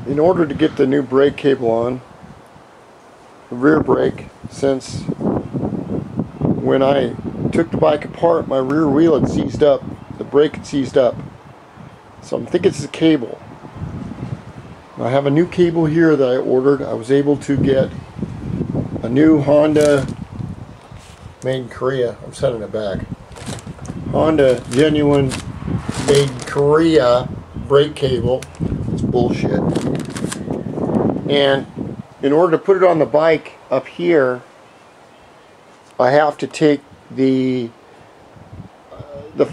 in order to get the new brake cable on, the rear brake, since when I took the bike apart, my rear wheel had seized up, the brake had seized up. So I'm thinking it's a cable. I have a new cable here that I ordered. I was able to get a new Honda, made in Korea. I'm sending it back. Honda genuine made in Korea brake cable. It's bullshit. And in order to put it on the bike up here, I have to take the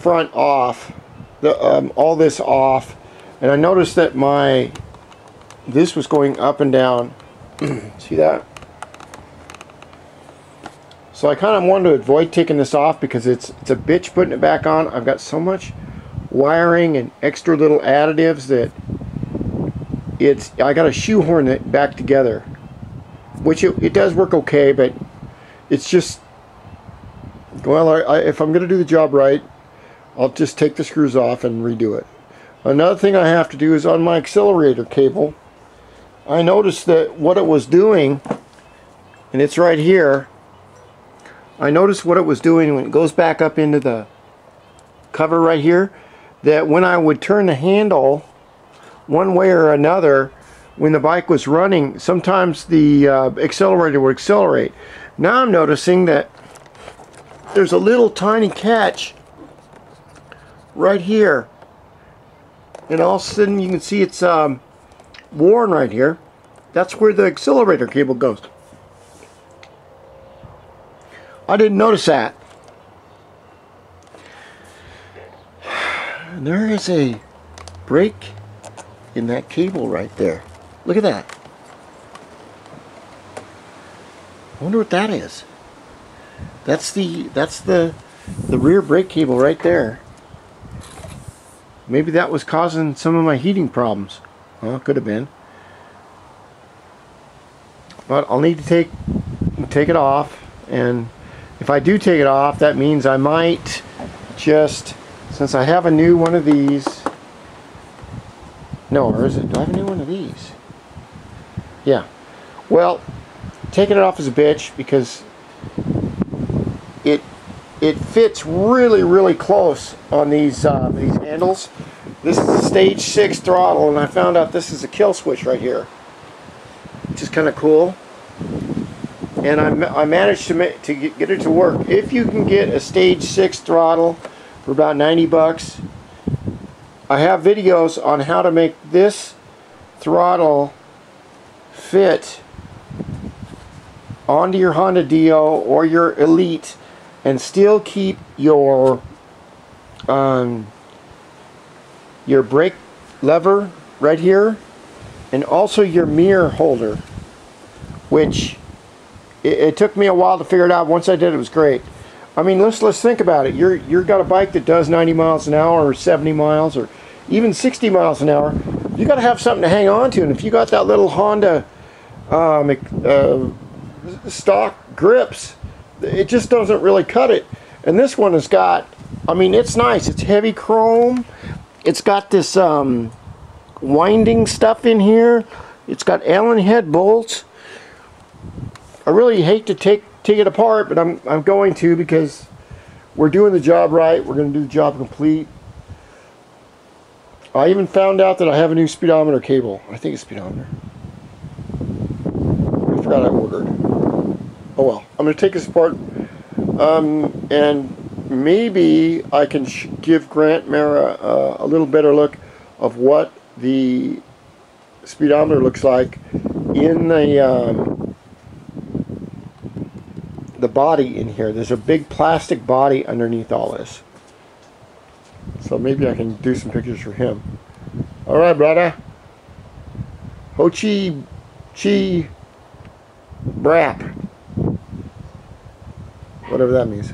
front off, all this off, and I noticed that this was going up and down. See that? So I kind of wanted to avoid taking this off because it's a bitch putting it back on. I've got so much wiring and extra little additives that I got to shoehorn it back together, which it does work okay, but it's just, well, if I'm going to do the job right, I'll just take the screws off and redo it. Another thing I have to do is on my accelerator cable, I noticed that what it was doing, and it's right here, I noticed what it was doing when it goes back up into the cover right here, that when I would turn the handle one way or another, when the bike was running, sometimes the accelerator would accelerate. Now I'm noticing that there's a little tiny catch right here, and all of a sudden you can see it's worn right here. That's where the accelerator cable goes. I didn't notice that. And there is a break in that cable right there. Look at that. I wonder what that is. That's the rear brake cable right there. Maybe that was causing some of my heating problems. Well, it could have been. But I'll need to take it off, and if I do take it off, that means I might just, since I have a new one of these, no, or is it, do I have a new one of these? Yeah. Well, taking it off is a bitch because it fits really, really close on these handles. This is a stage 6 throttle, and I found out this is a kill switch right here, which is kind of cool. And I managed to get it to work. If you can get a stage 6 throttle for about 90 bucks, I have videos on how to make this throttle fit onto your Honda DIO or your Elite and still keep your brake lever right here, and also your mirror holder, which it took me a while to figure it out. Once I did, it was great. I mean, let's think about it. You've got a bike that does 90 miles an hour or 70 miles or even 60 miles an hour. You got to have something to hang on to, and if you got that little Honda stock grips, it just doesn't really cut it. And this one has got, I mean, it's nice. It's heavy chrome. It's got this winding stuff in here. It's got Allen head bolts. I really hate to take it apart, but I'm going to, because we're doing the job right. We're going to do the job complete. I even found out that I have a new speedometer cable. I think it's speedometer. I forgot I ordered. Oh well, I'm going to take this apart, and maybe I can give Grant Mara a little better look of what the speedometer looks like in the body in here. There's a big plastic body underneath all this, so maybe I can do some pictures for him. All right, brother. Ho chi chi brap, whatever that means.